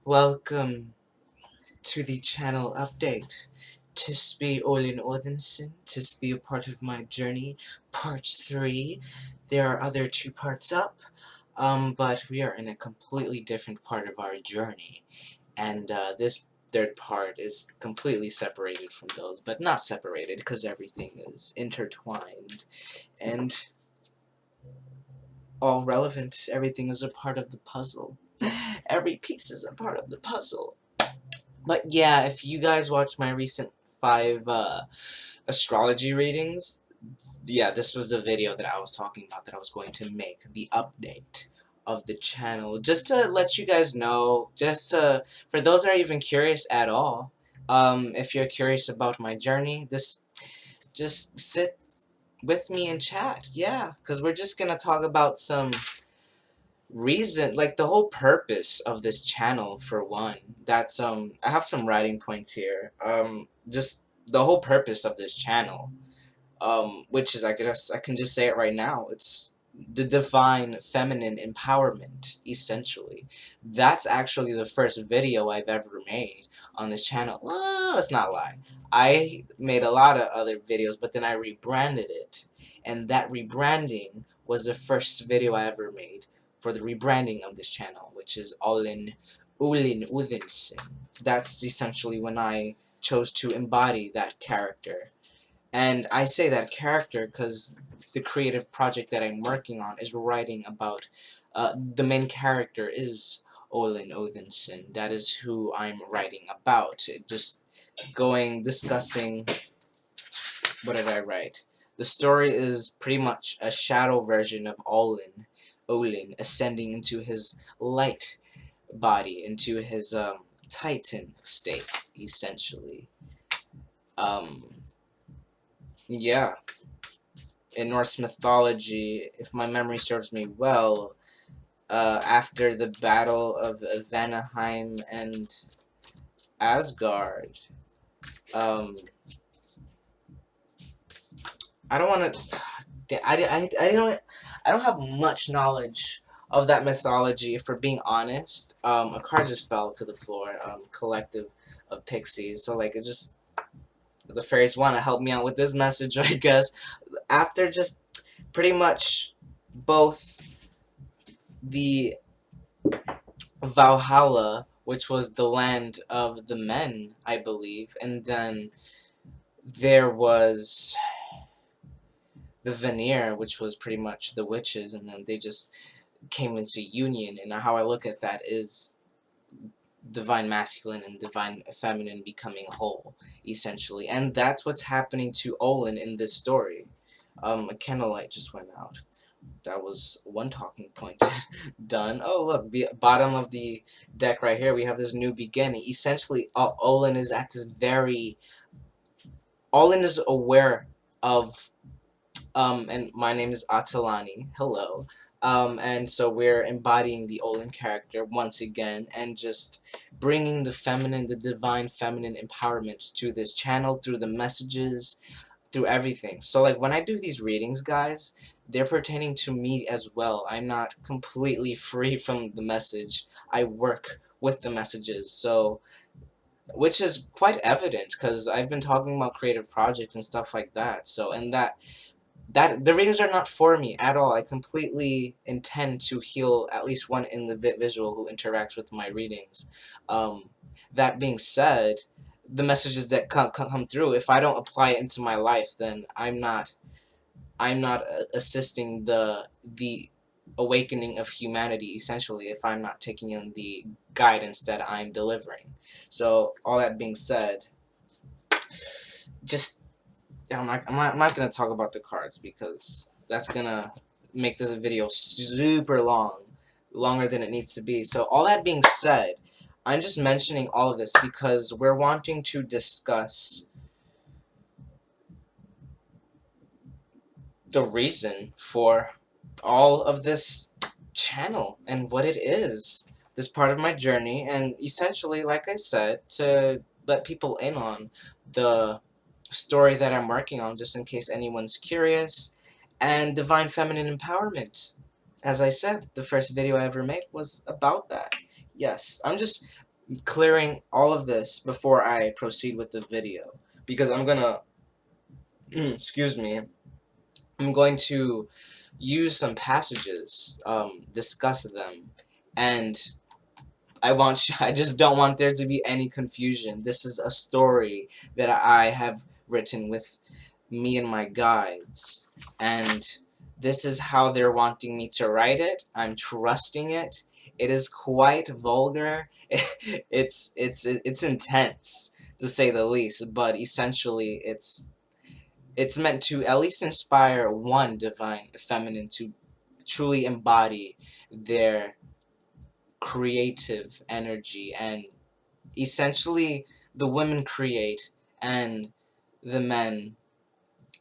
Welcome to the channel update. Tis be Olin Odinson, tis be a part of my journey, part 3. There are other 2 parts up, but we are in a completely different part of our journey, and this third part is completely separated from those, but not separated because everything is intertwined and all relevant. Everything is a part of the puzzle. Every piece is a part of the puzzle. But yeah, if you guys watched my recent 5 astrology readings, yeah, this was the video that I was talking about that I was going to make, the update of the channel, just to let you guys know, for those that are even curious at all, if you're curious about my journey, just sit with me and chat, yeah, because we're just gonna talk about some reason, like the whole purpose of this channel. For one, that's I have some writing points here. Just the whole purpose of this channel, which is, I can just say it right now, it's the divine feminine empowerment, essentially. That's actually the first video I've ever made on this channel. Well, let's not lie, I made a lot of other videos, but then I rebranded it, and that rebranding was the first video I ever made for the rebranding of this channel, which is Olin Odinson. That's essentially when I chose to embody that character. And I say that character because the creative project that I'm working on is writing about, the main character is Olin Odinson. That is who I'm writing about. Just discussing, what did I write? The story is pretty much a shadow version of Olin ascending into his light body, into his Titan state, essentially. Um, yeah. In Norse mythology, if my memory serves me well, after the battle of Vanaheim and Asgard, um, I don't want to. I don't have much knowledge of that mythology, for being honest. A card just fell to the floor. Collective of pixies. So like, it just, the fairies want to help me out with this message, I guess. After just pretty much both the Valhalla, which was the land of the men, I believe, and then there was the Veneer, which was pretty much the witches, and then they just came into union. And how I look at that is divine masculine and divine feminine becoming whole, essentially. And that's what's happening to Olin in this story. A candlelight just went out. That was one talking point done. Oh, look, the bottom of the deck right here, we have this new beginning. Essentially, Olin is at this very... Olin is aware of... and my name is Atilany. Hello. And so we're embodying the Olin character once again, and just bringing the feminine, the divine feminine empowerment to this channel through the messages, through everything. So like, when I do these readings, guys, they're pertaining to me as well. I'm not completely free from the message. I work with the messages, so, which is quite evident because I've been talking about creative projects and stuff like that. So, and that the readings are not for me at all. I completely intend to heal at least one individual who interacts with my readings. That being said, the messages that come through, if I don't apply it into my life, then I'm not assisting the awakening of humanity, essentially, if I'm not taking in the guidance that I'm delivering. So all that being said, just, I'm not gonna talk about the cards because that's gonna make this video super long, longer than it needs to be. So all that being said, I'm just mentioning all of this because we're wanting to discuss the reason for all of this channel and what it is, this part of my journey, and essentially, like I said, to let people in on the story that I'm working on, just in case anyone's curious. And divine feminine empowerment, as I said, the first video I ever made was about that. Yes, I'm just clearing all of this before I proceed with the video, because I'm gonna, excuse me, I'm going to use some passages, discuss them, and I just don't want there to be any confusion. This is a story that I have written with me and my guides, and this is how they're wanting me to write it. I'm trusting it. It is quite vulgar. It's intense, to say the least, but essentially it's meant to at least inspire one divine feminine to truly embody their creative energy, and essentially the women create and the men,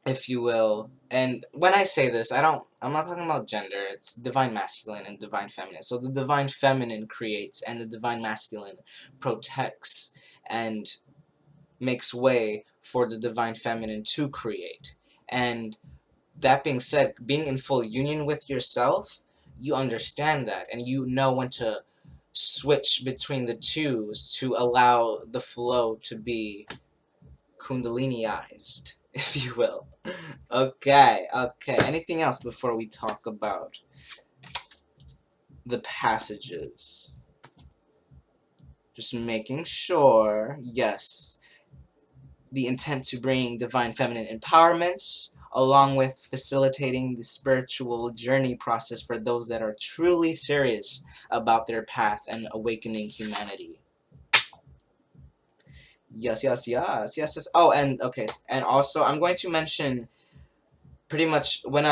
if you will. And when I say this, I'm not talking about gender. It's divine masculine and divine feminine. So the divine feminine creates and the divine masculine protects and makes way for the divine feminine to create. And that being said, being in full union with yourself, you understand that and you know when to switch between the two to allow the flow to be kundaliniized, if you will. Okay. Anything else before we talk about the passages? Just making sure, yes, the intent to bring divine feminine empowerments, along with facilitating the spiritual journey process for those that are truly serious about their path and awakening humanity. Yes. Oh, and okay, and also I'm going to mention pretty much when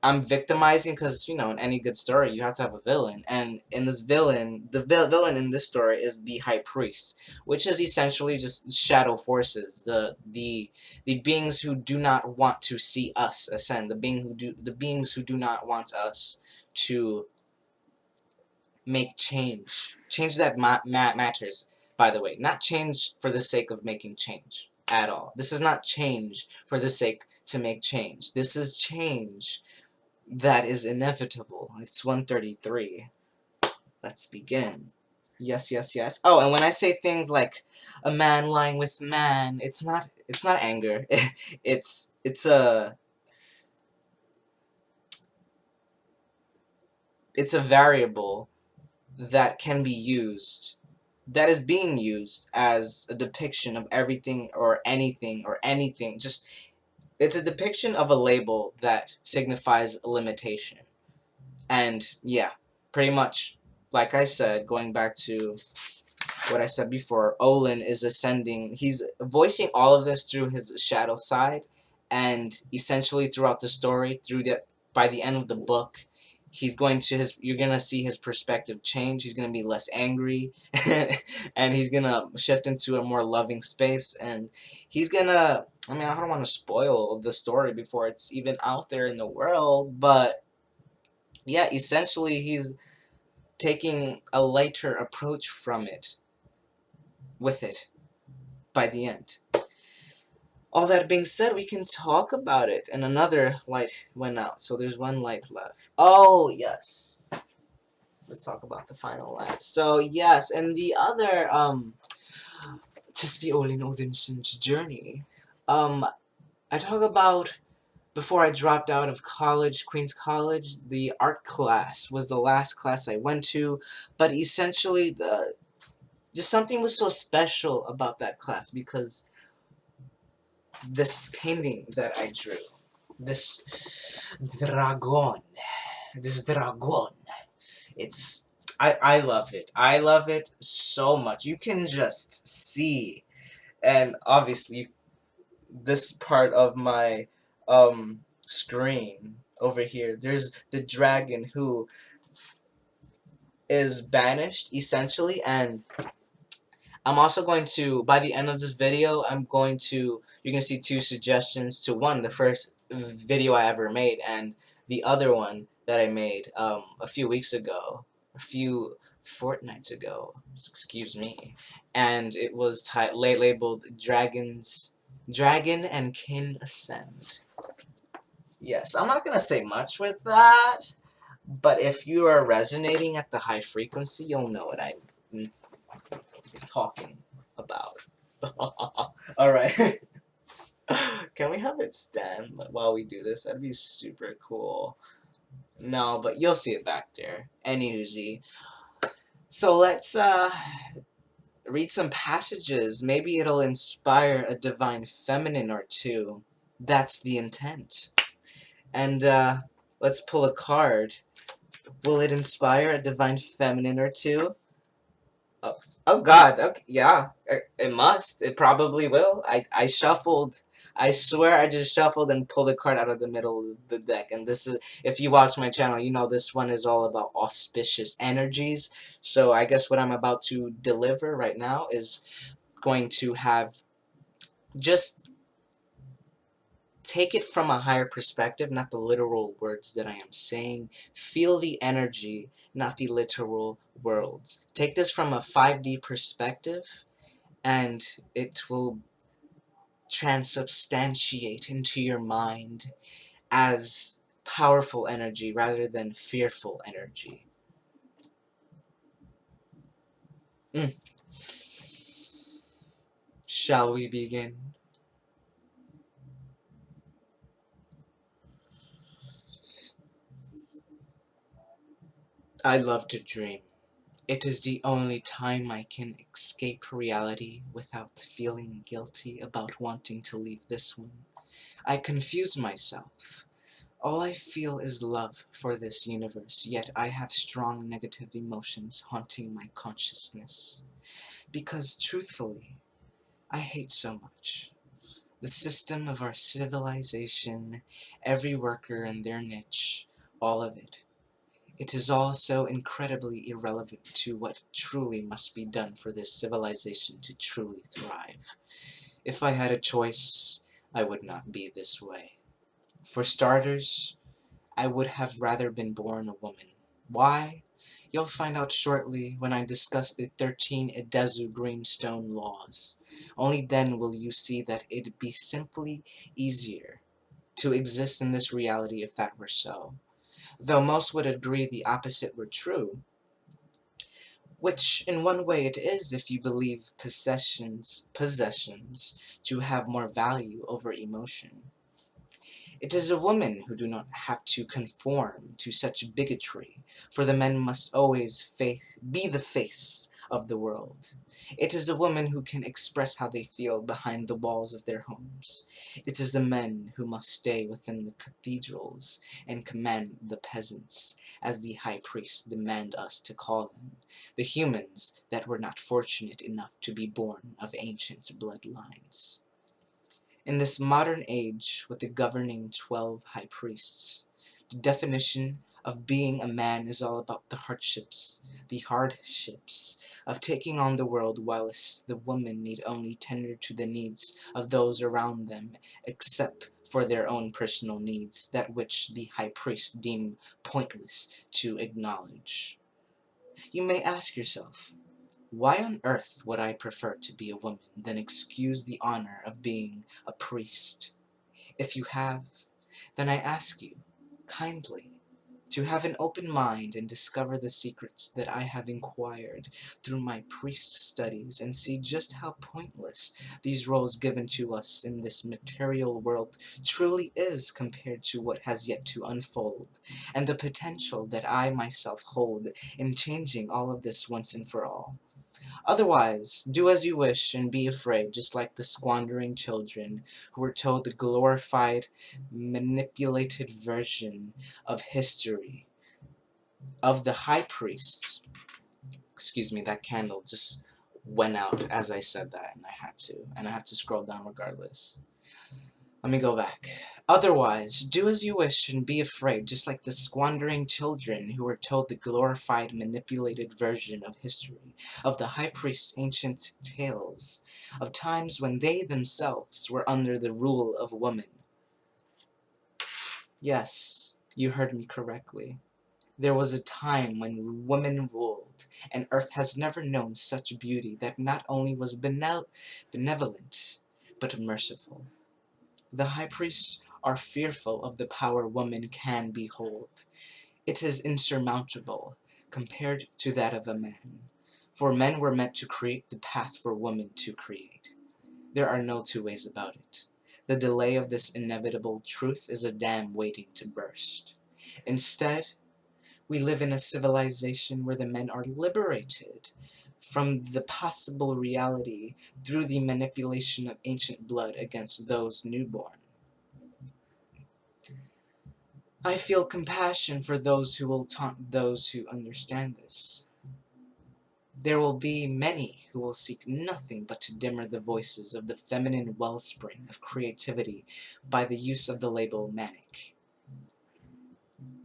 I'm victimizing, because you know in any good story you have to have a villain, and in this villain, the villain in this story is the high priest, which is essentially just shadow forces, the beings who do not want to see us ascend, the beings who do not want us to make change that matters. By the way, not change for the sake of making change at all. This is not change for the sake to make change. This is change that is inevitable. It's 1:33. Let's begin. Yes. Oh, and when I say things like a man lying with man, it's not anger. It's a variable that can be used, that is being used as a depiction of everything or anything. Just, it's a depiction of a label that signifies a limitation. And yeah, pretty much, like I said, going back to what I said before, Olin is ascending. He's voicing all of this through his shadow side, and essentially throughout the story, by the end of the book, you're gonna see his perspective change. He's gonna be less angry, and he's gonna shift into a more loving space, and he's gonna. I mean, I don't want to spoil the story before it's even out there in the world, but yeah, essentially he's taking a lighter approach with it by the end. All that being said, we can talk about it, and another light went out, so there's one light left. Oh, yes. Let's talk about the final light. So, yes, and the other, to be Olin Odinson's journey, I talk about, before I dropped out of college, Queen's College, the art class was the last class I went to, but essentially, just something was so special about that class, because this painting that I drew, this dragon, I love it. I love it so much. You can just see, and obviously this part of my screen over here, there's the dragon who is banished essentially, and I'm also going to, by the end of this video, you're going to see two suggestions to one, the first video I ever made, and the other one that I made a few weeks ago, a few fortnights ago, excuse me, and it was labeled Dragon and Kin Ascend. Yes, I'm not going to say much with that, but if you are resonating at the high frequency, you'll know what I mean. talking about. Alright. Can we have it stand while we do this? That'd be super cool. No, but you'll see it back there. Anywho, so let's read some passages. Maybe it'll inspire a divine feminine or two. That's the intent. And let's pull a card. Will it inspire a divine feminine or two? Oh, oh God, okay, yeah, it must. It probably will. I shuffled. I swear I just shuffled and pulled a card out of the middle of the deck. And this is, if you watch my channel, you know this one is all about auspicious energies. So I guess what I'm about to deliver right now is going to have just take it from a higher perspective, not the literal words that I am saying. Feel the energy, not the literal words. Take this from a 5D perspective, and it will transubstantiate into your mind as powerful energy rather than fearful energy. Shall we begin? I love to dream. It is the only time I can escape reality without feeling guilty about wanting to leave this one. I confuse myself. All I feel is love for this universe, yet I have strong negative emotions haunting my consciousness. Because, truthfully, I hate so much. The system of our civilization, every worker and their niche, all of it. It is all so incredibly irrelevant to what truly must be done for this civilization to truly thrive. If I had a choice, I would not be this way. For starters, I would have rather been born a woman. Why? You'll find out shortly when I discuss the 13 Idezu Greenstone laws. Only then will you see that it'd be simply easier to exist in this reality if that were so. Though most would agree the opposite were true, which in one way it is if you believe possessions to have more value over emotion. It is a woman who do not have to conform to such bigotry, for the men must always be the face of the world. It is a woman who can express how they feel behind the walls of their homes. It is the men who must stay within the cathedrals and command the peasants, as the high priests demand us to call them, the humans that were not fortunate enough to be born of ancient bloodlines. In this modern age, with the governing 12 high priests, the definition of being a man is all about the hardships of taking on the world, whilst the women need only tender to the needs of those around them, except for their own personal needs, that which the high priests deem pointless to acknowledge. You may ask yourself, why on earth would I prefer to be a woman than excuse the honor of being a priest? If you have, then I ask you, kindly, to have an open mind and discover the secrets that I have inquired through my priest studies and see just how pointless these roles given to us in this material world truly is compared to what has yet to unfold, and the potential that I myself hold in changing all of this once and for all. Otherwise, do as you wish and be afraid, just like the squandering children who were told the glorified, manipulated version of history of the high priests. Excuse me, that candle just went out as I said that, and I have to scroll down regardless. Let me go back. Otherwise, do as you wish and be afraid, just like the squandering children who were told the glorified, manipulated version of history, of the high priest's ancient tales, of times when they themselves were under the rule of woman. Yes, you heard me correctly. There was a time when women ruled, and earth has never known such beauty that not only was benevolent, but merciful. The high priests are fearful of the power woman can behold. It is insurmountable, compared to that of a man. For men were meant to create the path for women to create. There are no two ways about it. The delay of this inevitable truth is a dam waiting to burst. Instead, we live in a civilization where the men are liberated from the possible reality through the manipulation of ancient blood against those newborn. I feel compassion for those who will taunt those who understand this. There will be many who will seek nothing but to dimmer the voices of the feminine wellspring of creativity by the use of the label manic,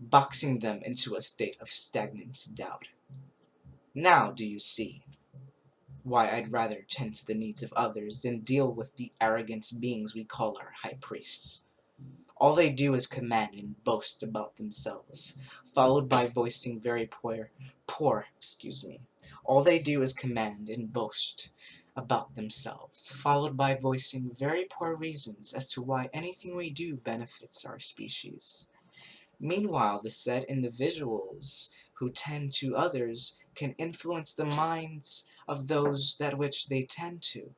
boxing them into a state of stagnant doubt. Now do you see why I'd rather tend to the needs of others than deal with the arrogant beings we call our high priests? All they do is command and boast about themselves, followed by voicing very All they do is command and boast about themselves, followed by voicing very poor reasons as to why anything we do benefits our species. Meanwhile, the said individuals who tend to others can influence the minds of those that which they tend to.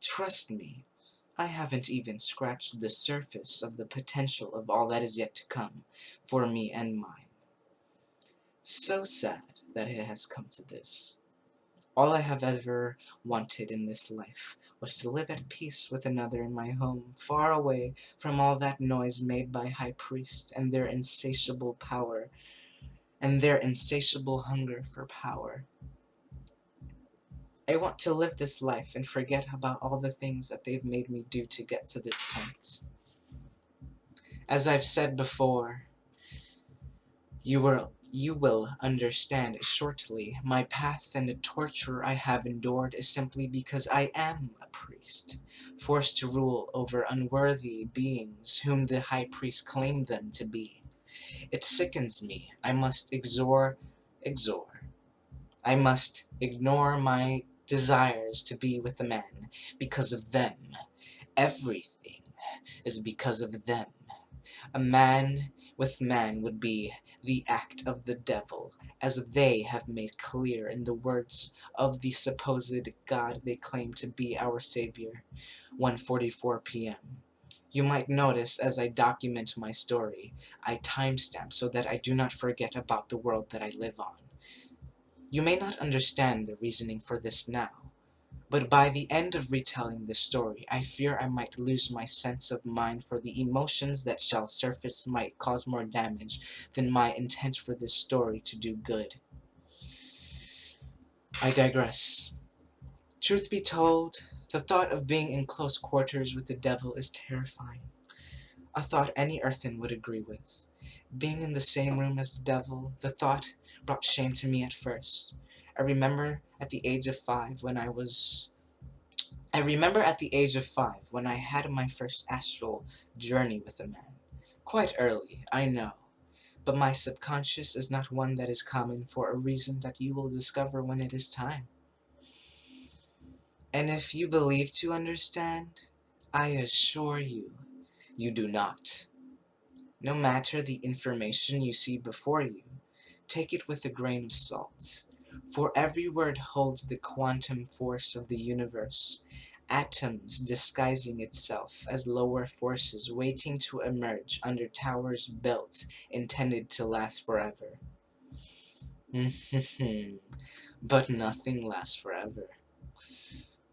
Trust me, I haven't even scratched the surface of the potential of all that is yet to come for me and mine. So sad that it has come to this. All I have ever wanted in this life was to live at peace with another in my home, far away from all that noise made by high priests and their insatiable power, and their insatiable hunger for power. I want to live this life and forget about all the things that they've made me do to get to this point. As I've said before, you will understand shortly, my path and the torture I have endured is simply because I am a priest, forced to rule over unworthy beings whom the high priest claimed them to be. It sickens me. I must I must ignore my desires to be with a man because of them. Everything is because of them. A man with man would be the act of the devil, as they have made clear in the words of the supposed God they claim to be our Savior. 1:44 p.m. You might notice as I document my story, I timestamp so that I do not forget about the world that I live on. You may not understand the reasoning for this now, but by the end of retelling this story, I fear I might lose my sense of mind, for the emotions that shall surface might cause more damage than my intent for this story to do good. I digress. Truth be told, the thought of being in close quarters with the devil is terrifying. A thought any earthen would agree with. Being in the same room as the devil, the thought brought shame to me at first. I remember at the age of 5 when I had my first astral journey with a man. Quite early, I know, but my subconscious is not one that is common for a reason that you will discover when it is time. And if you believe to understand, I assure you, you do not. No matter the information you see before you, take it with a grain of salt, for every word holds the quantum force of the universe, atoms disguising itself as lower forces waiting to emerge under towers built, intended to last forever. But nothing lasts forever.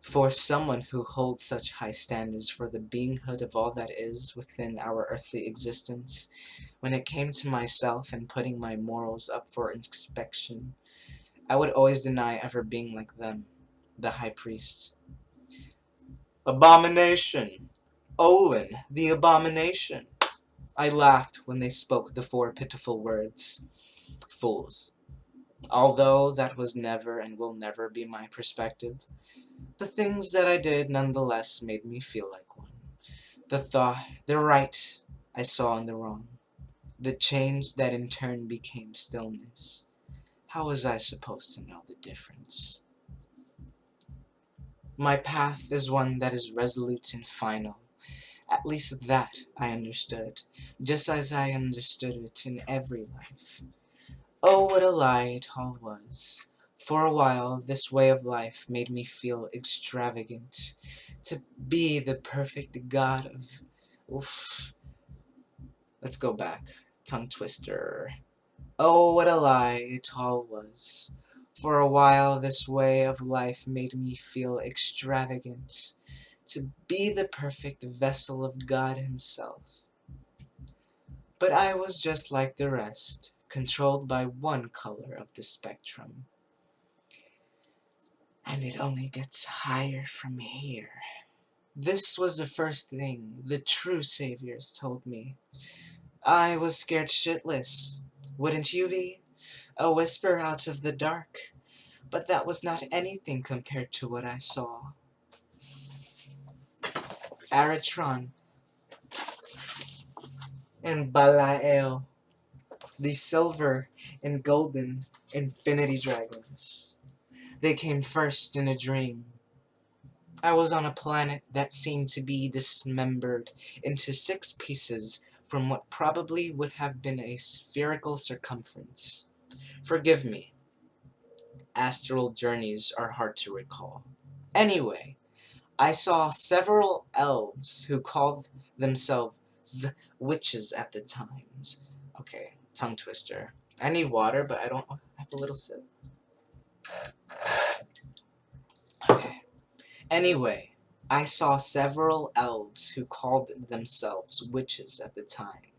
For someone who holds such high standards for the beinghood of all that is within our earthly existence, when it came to myself and putting my morals up for inspection, I would always deny ever being like them, the high priest. Abomination! Olin, the abomination! I laughed when they spoke the 4 pitiful words. Fools. Although that was never and will never be my perspective, the things that I did nonetheless made me feel like one. The right I saw in the wrong. The change that in turn became stillness. How was I supposed to know the difference? My path is one that is resolute and final. At least that I understood, just as I understood it in every life. Oh, what a lie it all was, For a while, this way of life made me feel extravagant. To be the perfect god of... Oof. Let's go back. Tongue twister. Oh, what a lie it all was. For a while, this way of life made me feel extravagant. To be the perfect vessel of God himself. But I was just like the rest, controlled by one color of the spectrum. And it only gets higher from here. This was the first thing the true saviors told me. I was scared shitless. Wouldn't you be? A whisper out of the dark. But that was not anything compared to what I saw. Aratron and Balael, the silver and golden infinity dragons. They came first in a dream. I was on a planet that seemed to be dismembered into 6 pieces from what probably would have been a spherical circumference. Forgive me. Astral journeys are hard to recall. Anyway, I saw several elves who called themselves witches at the times. Okay, tongue twister. I need water, but I don't have a little sip. Okay. Anyway, I saw several elves who called themselves witches at the time,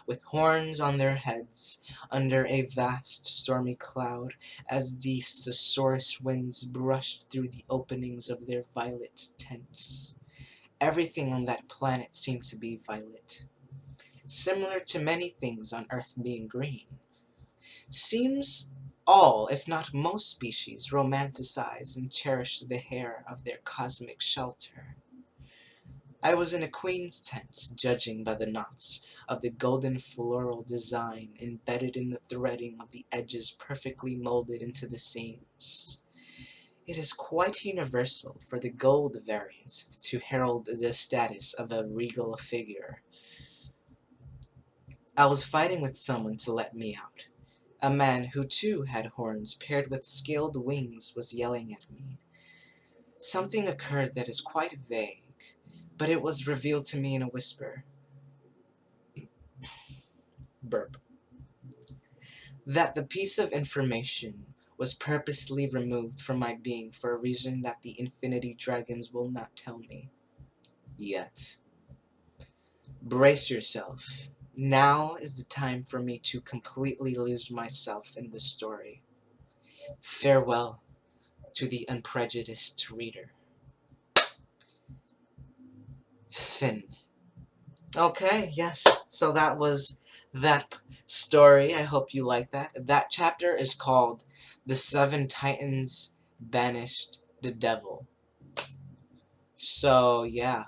with horns on their heads, under a vast stormy cloud, as the susurrus winds brushed through the openings of their violet tents. Everything on that planet seemed to be violet, similar to many things on Earth being green. Seems all, if not most species, romanticize and cherish the hair of their cosmic shelter. I was in a queen's tent, judging by the knots of the golden floral design embedded in the threading of the edges perfectly molded into the seams. It is quite universal for the gold variant to herald the status of a regal figure. I was fighting with someone to let me out. A man who too had horns paired with scaled wings was yelling at me. Something occurred that is quite vague, but it was revealed to me in a whisper. Burp. That the piece of information was purposely removed from my being for a reason that the Infinity Dragons will not tell me. Yet. Brace yourself. Now is the time for me to completely lose myself in the story. Farewell to the unprejudiced reader. Finn. Okay, yes, so that was that story. I hope you like that. That chapter is called The 7 Titans Banished the Devil. So, yeah.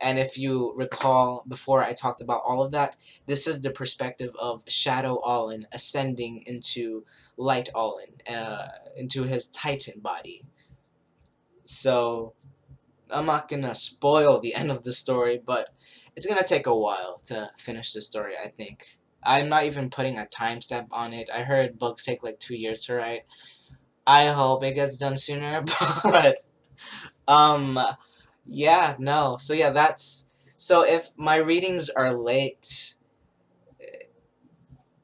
And if you recall, before I talked about all of that, this is the perspective of Shadow Olin ascending into Light Olin, into his Titan body. So, I'm not gonna spoil the end of the story, but it's gonna take a while to finish the story, I think. I'm not even putting a timestamp on it. I heard books take like 2 years to write. I hope it gets done sooner, but, yeah, no. So yeah, that's... So if my readings are late,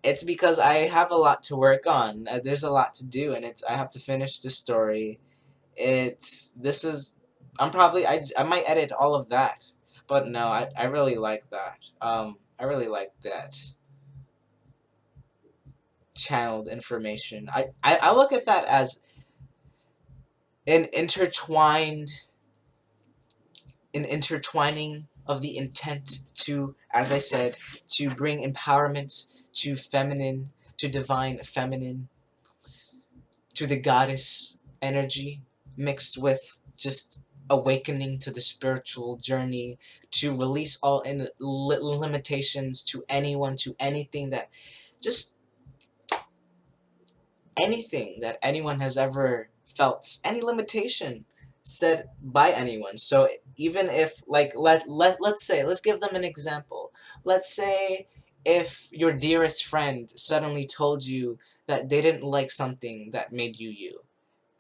it's because I have a lot to work on. There's a lot to do, and I have to finish the story. I might edit all of that, but no, I really like that. I really like that channeled information. I look at that as an intertwining of the intent to, as I said, to bring empowerment to feminine, to divine feminine, to the goddess energy, mixed with just awakening to the spiritual journey, to release all limitations to anyone, to anything that, just anything that anyone has ever felt, any limitation said by anyone. So even if, like, let's say, let's give them an example. Let's say if your dearest friend suddenly told you that they didn't like something that made you you.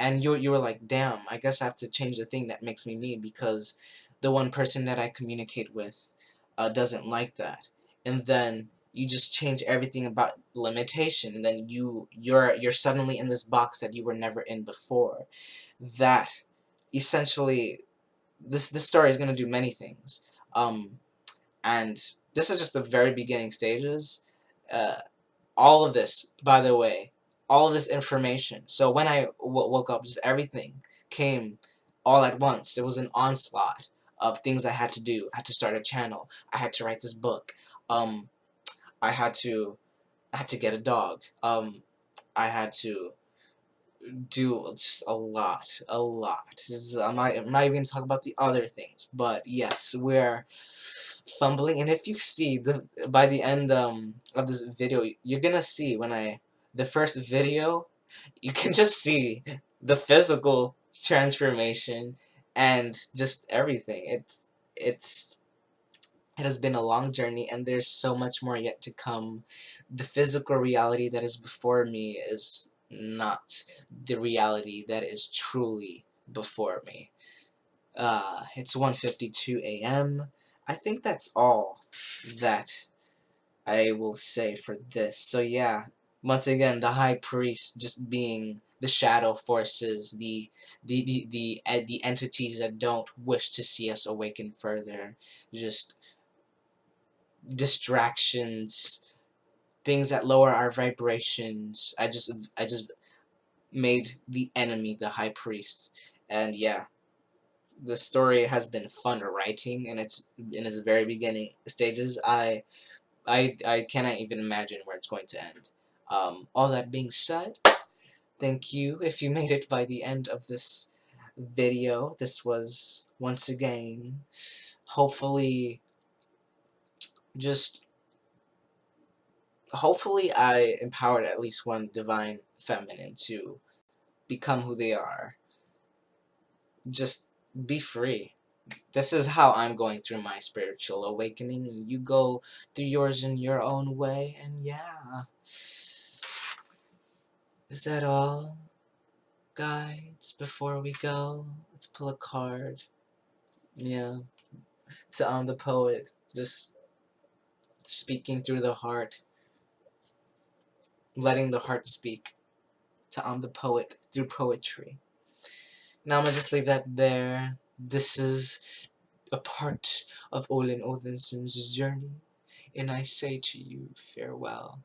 And you were like, damn, I guess I have to change the thing that makes me me, because the one person that I communicate with doesn't like that. And then you just change everything about limitation, and then you're suddenly in this box that you were never in before. That essentially, this story is going to do many things. And this is just the very beginning stages. Uh, all of this, by the way, all of this information. So when I woke up, just everything came all at once. It was an onslaught of things I had to do. I had to start a channel. I had to write this book. Um, I had to get a dog. I had to do just a lot, a lot. I'm not even gonna talk about the other things, but yes, we're fumbling. And if you see by the end of this video, you're gonna see the first video, you can just see the physical transformation and just everything. It has been a long journey, and there's so much more yet to come. The physical reality that is before me is not the reality that is truly before me. It's 1:52 a.m. I think that's all that I will say for this. So yeah, once again, the High Priest just being the shadow forces, the entities that don't wish to see us awaken further, just distractions, things that lower our vibrations. I just made the enemy the High Priest. And yeah, the story has been fun writing, and it's in its very beginning stages. I cannot even imagine where it's going to end. All that being said, thank you if you made it by the end of this video. This was, once again, hopefully, just hopefully I empowered at least one divine feminine to become who they are. Just be free. This is how I'm going through my spiritual awakening, and you go through yours in your own way. And yeah, is that all, guys? Before we go, let's pull a card. Yeah, to the poet, just speaking through the heart, letting the heart speak. To the poet through poetry. Now I'm gonna just leave that there. This is a part of Olin Odinson's journey, and I say to you farewell.